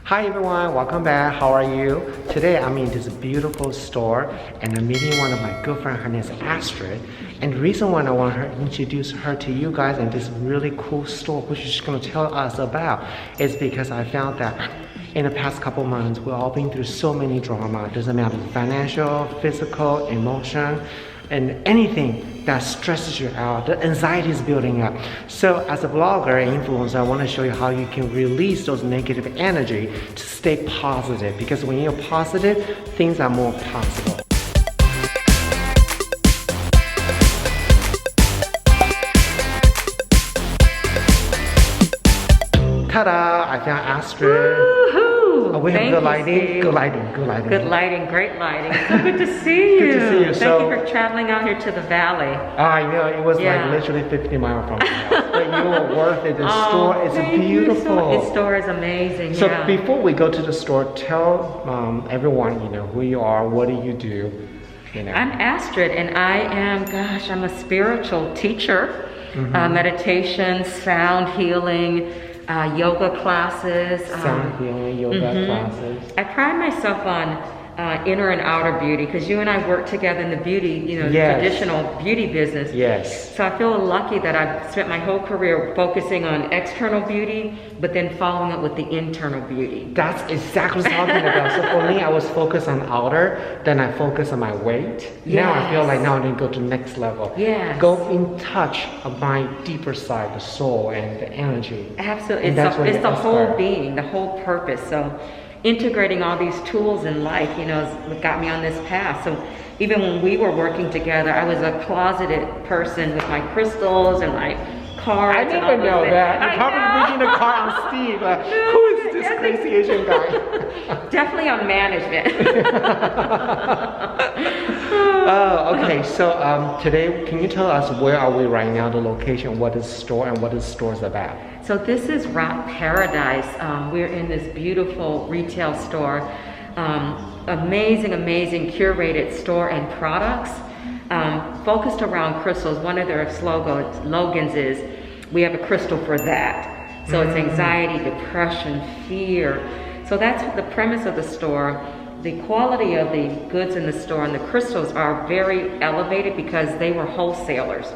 Hi everyone, welcome back. How are you? Today I'm in this beautiful store and I'm meeting one of my good friends. Her name is Astrid. And the reason why I want to introduce her to you guys in this really cool store, which she's going to tell us about, is because I found that in the past couple months we've all been through so many drama. It doesn't matter financial, physical, emotion, and anything that stresses you out, the anxiety is building up. So as a blogger and influencer, I want to show you how you can release those negative energy to stay positive, because when you're positive, things are more possible. Ta-da! I found Astrid. Woohoo! Oh, we have Thank good you, lighting. Steve. Good lighting. Good lighting. Good lighting, great lighting. So good to see you. Good to see you. Thank you for traveling out here to the valley. I know, it was Yeah. like literally 50 miles from my house. But you were worth it. The store is thank you beautiful. This store is amazing. So yeah. before we go to the store, tell everyone, who you are, what do you do, I'm Astrid, and I'm a spiritual teacher. Meditation, sound healing, yoga classes. Sound healing, yoga classes. I pride myself on inner and outer beauty, because you and I work together in the beauty, Yes. traditional beauty business. Yes. So I feel lucky that I've spent my whole career focusing on external beauty, but then following it with the internal beauty. That's exactly what I'm talking about. So for me, I was focused on outer, then I focus on my weight. Now I feel like now I need to go to the next level. Yes. Go in touch of my deeper side, the soul and the energy. Absolutely. And that's what It's you the whole inspire. being, the whole purpose. So integrating all these tools in life, is what got me on this path. So even when we were working together, I was a closeted person with my crystals and my cards. I didn't even know that. You're probably reading the car on Steve. Who is this crazy Asian guy? Definitely on management. Oh, okay. So today, can you tell us where are we right now, the location, what is the store, and what is the store's about? So this is Rock Paradise. We're in this beautiful retail store. Amazing curated store and products focused around crystals. One of their slogans is, we have a crystal for that. So it's anxiety, depression, fear. So that's the premise of the store. The quality of the goods in the store and the crystals are very elevated because they were wholesalers.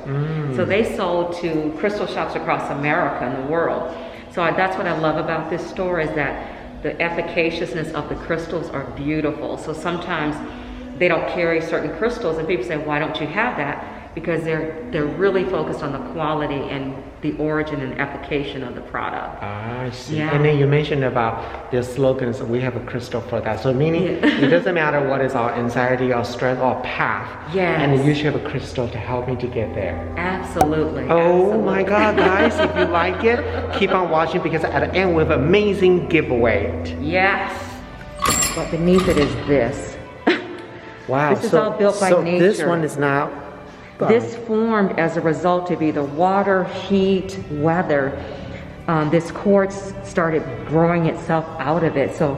So they sold to crystal shops across America and the world. So that's what I love about this store, is that the efficaciousness of the crystals are beautiful. So sometimes they don't carry certain crystals and people say, why don't you have that? Because they're really focused on the quality and the origin and application of the product. I see. Yeah. And then you mentioned about the slogans, we have a crystal for that. So meaning it doesn't matter what is our anxiety or stress or path. Yes. And you should have a crystal to help me to get there. Absolutely. Oh my God, guys, if you like it, keep on watching, because at the end we have an amazing giveaway. Yes. But beneath it is this. Wow. This is all built by so nature. This one is now... This formed as a result of either water, heat, weather. This quartz started growing itself out of it. So,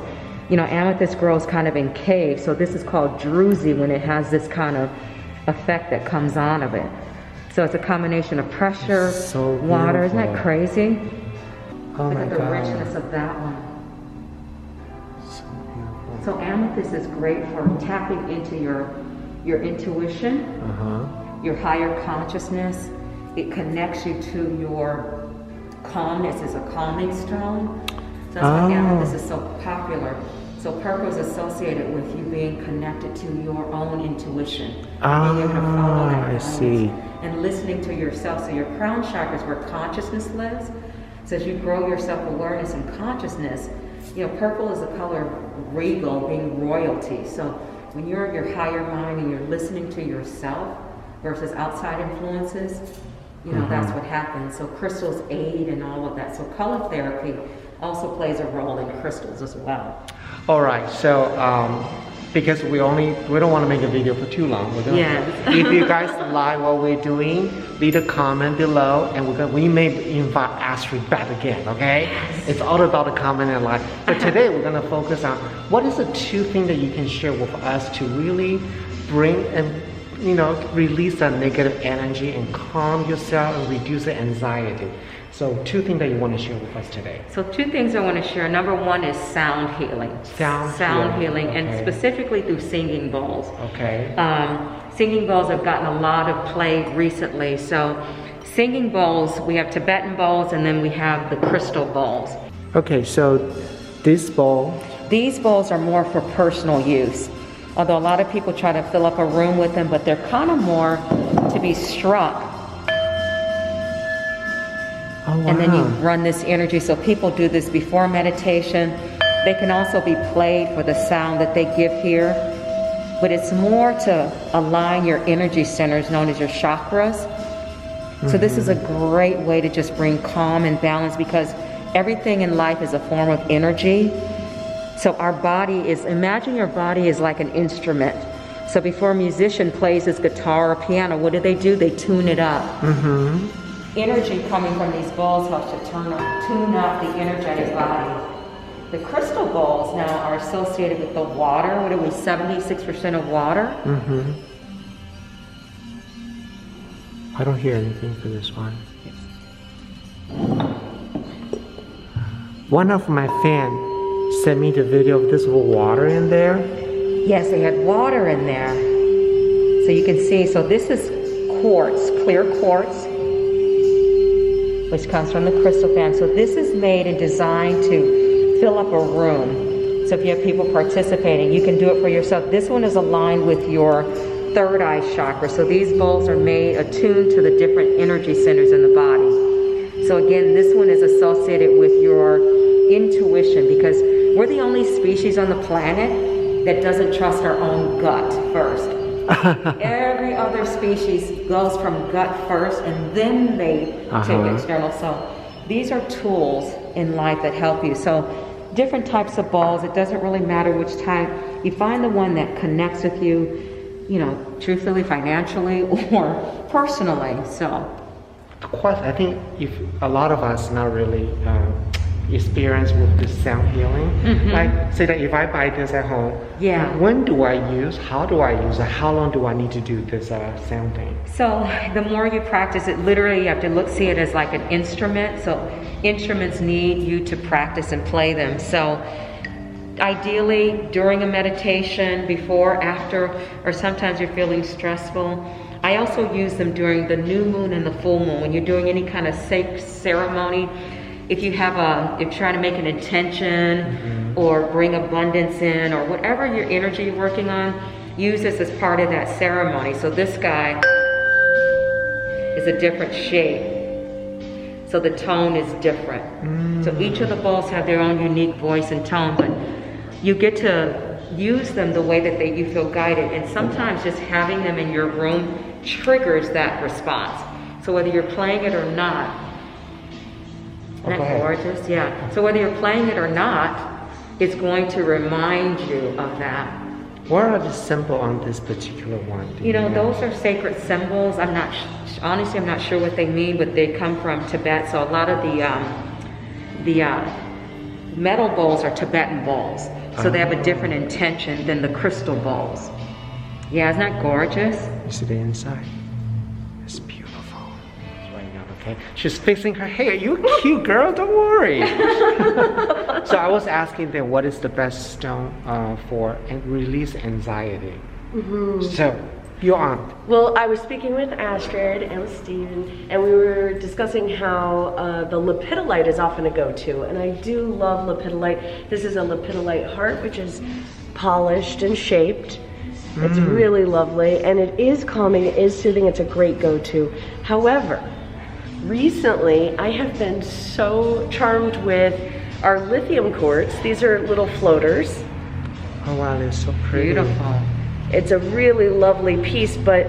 amethyst grows kind of in caves. So this is called druzy when it has this kind of effect that comes on of it. So it's a combination of pressure, So water. Isn't that beautiful. crazy? Oh Look my at the God. richness of that one. So beautiful. So amethyst is great for tapping into your intuition. Your higher consciousness. It connects you to your calmness. It's a calming stone. So that's why amethyst is so popular. So purple is associated with you being connected to your own intuition. Being able to follow that I guidance see. and listening to yourself. So your crown chakra is where consciousness lives. So as you grow your self-awareness and consciousness, purple is the color of regal, being royalty. So when you're in your higher mind and you're listening to yourself, versus outside influences, that's what happens. So crystals aid in all of that. So color therapy also plays a role in crystals as well. All right, so because we don't want to make a video for too long. If you guys like what we're doing, leave a comment below, and we may invite Astrid back again. Okay? It's all about the comment and like. But today we're gonna focus on what is the two things that you can share with us to really bring and release that negative energy and calm yourself and reduce the anxiety. So 2 things that you want to share with us today. So 2 things I want to share. Number 1 is sound healing. Sound healing, okay. and specifically through singing bowls. Okay. Singing bowls have gotten a lot of play recently. So singing bowls, we have Tibetan bowls, and then we have the crystal bowls. Okay, so this bowl. These bowls are more for personal use. Although a lot of people try to fill up a room with them, but they're kind of more to be struck. Oh, wow. And then you run this energy. So people do this before meditation. They can also be played for the sound that they give here. But it's more to align your energy centers known as your chakras. So this is a great way to just bring calm and balance, because everything in life is a form of energy. So our body is, imagine your body is like an instrument. So before a musician plays his guitar or piano, what do? They tune it up. Energy coming from these bowls helps to tune up the energetic body. The crystal bowls now are associated with the water. What are we, 76% of water? I don't hear anything for this one. One of my fans sent me the video of this little water in there. Yes, they had water in there. So you can see, so this is quartz, clear quartz, which comes from the crystal fan. So this is made and designed to fill up a room. So if you have people participating, you can do it for yourself. This one is aligned with your 3rd eye chakra. So these bowls are made attuned to the different energy centers in the body. So again, this one is associated with your intuition, because we're the only species on the planet that doesn't trust our own gut first. Every other species goes from gut first, and then they take external. So these are tools in life that help you. So different types of bowls, it doesn't really matter which type. You find the one that connects with you, you know, truthfully, financially, or personally. So I think if a lot of us not really experience with this sound healing, like say that if I buy this at home, when do I use, how do I use it, how long do I need to do this sound thing? So the more you practice it, literally you have to see it as like an instrument. So instruments need you to practice and play them. So ideally during a meditation, before, after, or sometimes you're feeling stressful. I also use them during the new moon and the full moon. When you're doing any kind of ceremony, if you're trying to make an intention or bring abundance in, or whatever your energy you're working on, use this as part of that ceremony. So this guy is a different shape. So the tone is different. So each of the bowls have their own unique voice and tone, but you get to use them the way that you feel guided. And sometimes just having them in your room triggers that response. So whether you're playing it or not, isn't that gorgeous? Yeah. So whether you're playing it or not, it's going to remind you of that. What are the symbols on this particular one? You know, those are sacred symbols. Honestly, I'm not sure what they mean, but they come from Tibet. So a lot of the metal bowls are Tibetan bowls. So they have a different intention than the crystal bowls. Yeah, isn't that gorgeous? You see the inside? It's beautiful. Right now, okay? She's fixing her hair. You're cute, girl. Don't worry. So I was asking them what is the best stone for release anxiety. So, your aunt. Well, I was speaking with Astrid and with Steven, and we were discussing how the lepidolite is often a go-to, and I do love lepidolite. This is a lepidolite heart, which is polished and shaped. It's really lovely, and it is calming, it is soothing, it's a great go-to. However, recently I have been so charmed with our lithium quartz. These are little floaters. Oh wow, they're so pretty. Beautiful. It's a really lovely piece, but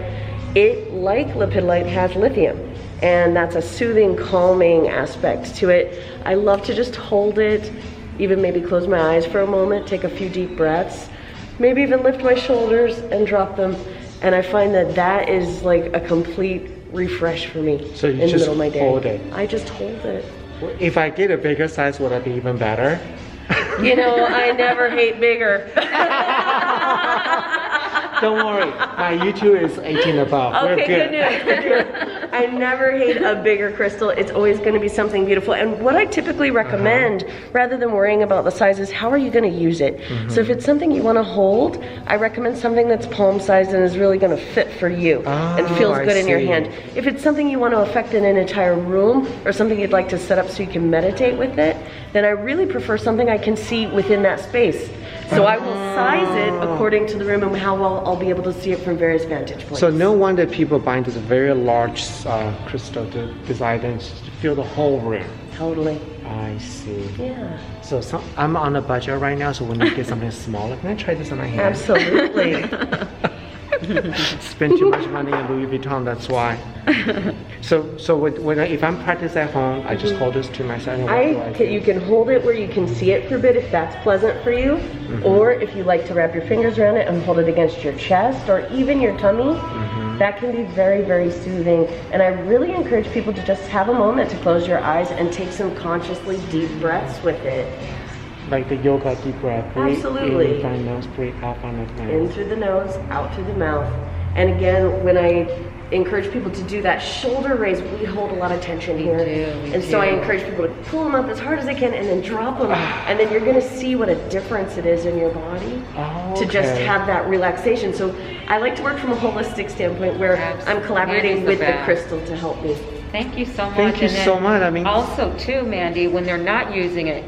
it, like lepidolite, has lithium, and that's a soothing, calming aspect to it. I love to just hold it, even maybe close my eyes for a moment, take a few deep breaths, maybe even lift my shoulders and drop them, and I find that that is like a complete refresh for me. So you in just the middle of my day. hold it? I just hold it. If I get a bigger size, would that be even better? You know, I never hate bigger. Don't worry, my YouTube is 18 above. Okay, We're good. good news. I never hate a bigger crystal. It's always going to be something beautiful. And what I typically recommend, rather than worrying about the size, is how are you going to use it? So if it's something you want to hold, I recommend something that's palm-sized and is really going to fit for you and feels good in your hand. If it's something you want to affect in an entire room or something you'd like to set up so you can meditate with it, then I really prefer something I can see within that space. So I will size it according to the room and how well I'll be able to see it from various vantage points. So no wonder people buy this very large crystal to design and to fill the whole room. Totally. I see. Yeah. So I'm on a budget right now, so when you get something smaller, can I try this on my hand? Absolutely. Spend too much money in Louis Vuitton, that's why. So if I'm practicing at home, I just hold this to myself. And you can hold it where you can see it for a bit if that's pleasant for you, or if you like to wrap your fingers around it and hold it against your chest or even your tummy. That can be very, very soothing. And I really encourage people to just have a moment to close your eyes and take some consciously deep breaths with it. Like the yoga deep breath. Breathe Absolutely. in through the nose, breathe out from the mouth. In through the nose, out through the mouth. And again, when I encourage people to do that shoulder raise, we hold a lot of tension here. And so I encourage people to pull them up as hard as they can and then drop them. And then you're gonna see what a difference it is in your body to just have that relaxation. So I like to work from a holistic standpoint where I'm collaborating with the crystal to help me. Thank you so much. Thank you so much. I mean, also too, Mandy, when they're not using it,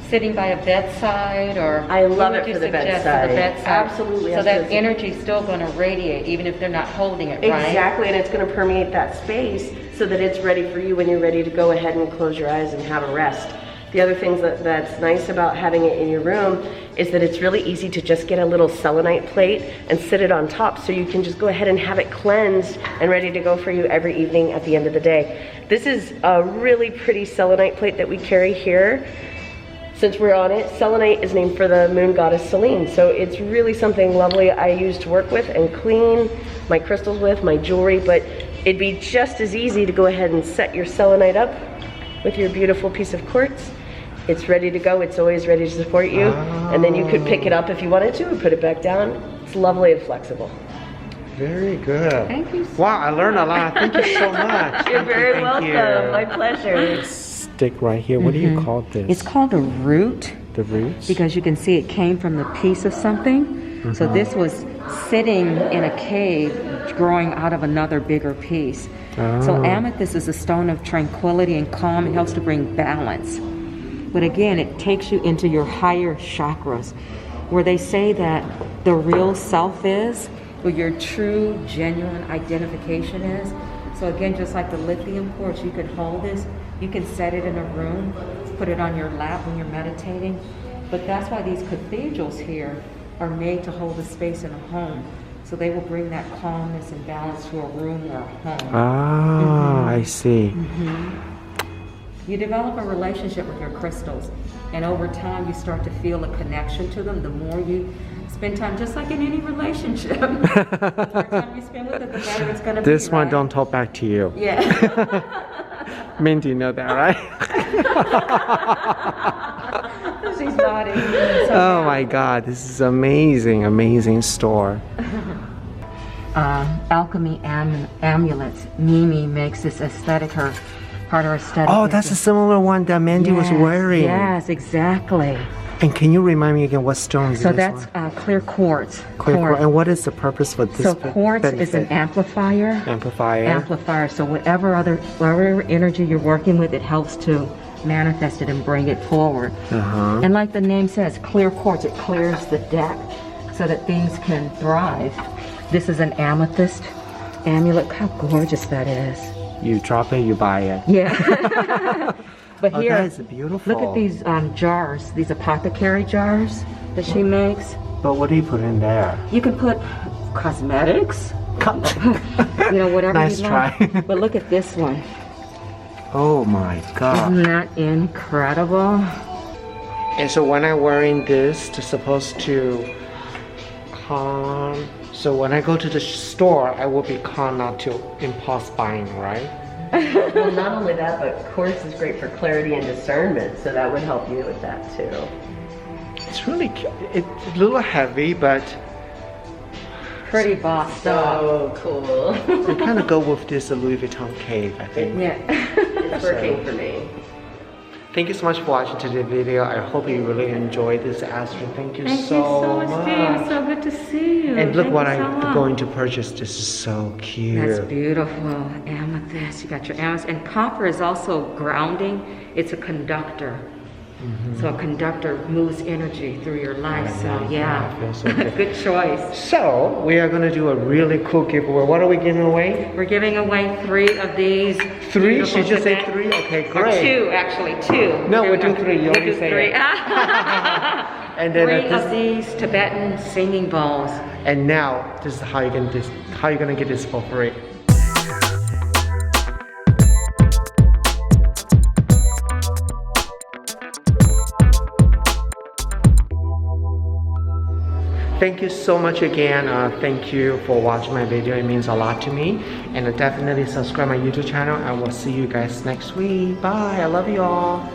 sitting by a bedside, or I love it for the bedside. Absolutely. So that energy's still going to radiate even if they're not holding it, right? Exactly, and it's going to permeate that space so that it's ready for you when you're ready to go ahead and close your eyes and have a rest. The other things that's nice about having it in your room is that it's really easy to just get a little selenite plate and sit it on top, so you can just go ahead and have it cleansed and ready to go for you every evening at the end of the day. This is a really pretty selenite plate that we carry here. Since we're on it, selenite is named for the moon goddess Selene, so it's really something lovely I use to work with and clean my crystals with, my jewelry, but it'd be just as easy to go ahead and set your selenite up with your beautiful piece of quartz. It's ready to go, it's always ready to support you, and then you could pick it up if you wanted to and put it back down. It's lovely and flexible. very good. Thank you so Wow, I learned a lot. Thank you so much. You're very welcome. My pleasure. Stick right here. What do you call this? It's called a root. The roots? Because you can see it came from the piece of something. So this was sitting in a cave growing out of another bigger piece. So amethyst is a stone of tranquility and calm. It helps to bring balance. But again, it takes you into your higher chakras, where they say that the real self is, where your true, genuine identification is. So again, just like the lithium quartz, you can hold this, you can set it in a room, put it on your lap when you're meditating. But that's why these cathedrals here are made to hold a space in a home. So they will bring that calmness and balance to a room or a home. Ah, I see. You develop a relationship with your crystals, and over time you start to feel a connection to them. The more you spend time, just like in any relationship, the more time you spend with it, the better it's going to be. This one right? don't talk back to you. Yeah. Mindy, you know that, right? She's nodding. Oh my God, this is amazing, amazing store. Alchemy amulets. Mimi makes this aesthetic her part of her aesthetic. Oh, that's a similar one that Mandy was wearing. Yes, exactly. And can you remind me again what stone is So this that's clear quartz. Clear quartz. And what is the purpose for this? So quartz is an amplifier. Amplifier. So whatever energy you're working with, it helps to manifest it and bring it forward. And like the name says, clear quartz, it clears the deck so that things can thrive. This is an amethyst amulet. Look how gorgeous that is. You drop it, you buy it. Yeah. But here, that is beautiful. look at these jars, these apothecary jars that she makes. But what do you put in there? You can put cosmetics, you know, whatever Nice you try. like. But look at this one. Oh my God. Isn't that incredible? And so when I'm wearing this, it's supposed to calm. So when I go to the store, I will be calm not to impulse buying, right? Well, not only that, but quartz is great for clarity and discernment, so that would help you with that too. It's really cute. It's a little heavy, but pretty bossed up. So cool. We kind of go with this Louis Vuitton cave, I think. Yeah. It's working for me. Thank you so much for watching today's video. I hope you really enjoyed this, Astrid. Thank you Thank you so so much, Steve. So good to see you. And look Thank what you so I'm much. going to purchase. This is so cute. That's beautiful. Amethyst. You got your amethyst. And copper is also grounding. It's a conductor. So a conductor moves energy through your life. So yeah, I feel so good. good choice. So we are gonna do a really cool giveaway. What are we giving away? We're giving away 3 of these. 3? beautiful She just said Tibet- 3? Okay, Or great. 2, actually 2. No, we'll do 3. You We'll already do say 3. it. And then 3 of these Tibetan singing bowls. and now this is how you're gonna get this for free. Thank you so much again. Thank you for watching my video. It means a lot to me. And definitely subscribe my YouTube channel. I will see you guys next week. Bye. I love you all.